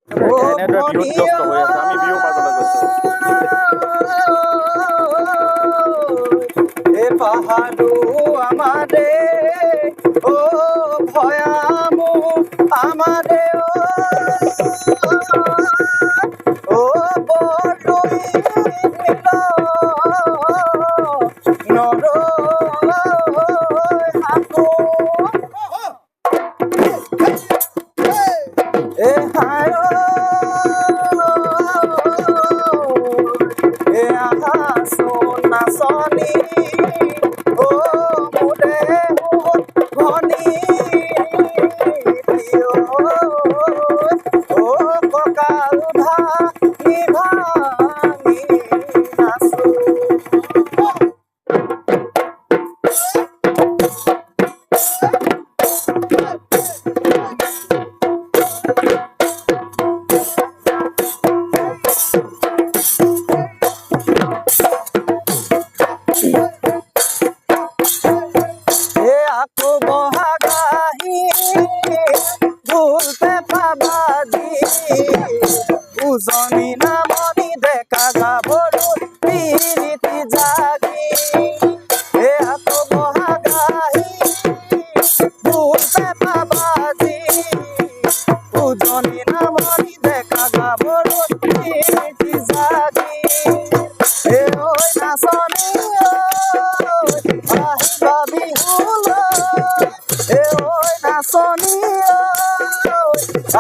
ও এনেদৰে বিহুত ব্যস্ত হৈ আছে, আমি বিহু মাৰিবলৈ গৈছোঁ। এ পাহাড়ো আমারে ও ভয়ামু আমারে ও বড়ই নীল নর হাকু এ হায় এ আহা সোনা সনি ও মুরে ঘনি প্রিয় ও ককাল ভাঙি ভাঙি নাচো এ আকো বহাগাহি ভুলতে পাবাদি উজনি নামনি দেখা গাভৰু পিৰিতি জাগি এ আকো বহাগাহি ভুলতে পাবাদি উজনি নামনি দেখা গাভৰু পিৰিতি জাগি এ ঐ নাচনি আহিবা বিহুলৈ এ ঐ নাচনি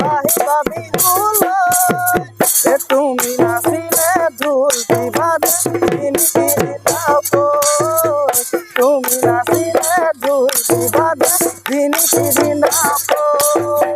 আহিবা বিহুলৈ এ তুমি নাচিলে ঢোল বিবাদে তিনি নাপৈ তুমি নাচিলে ঢোল বিবাদে তিনি নাপৈ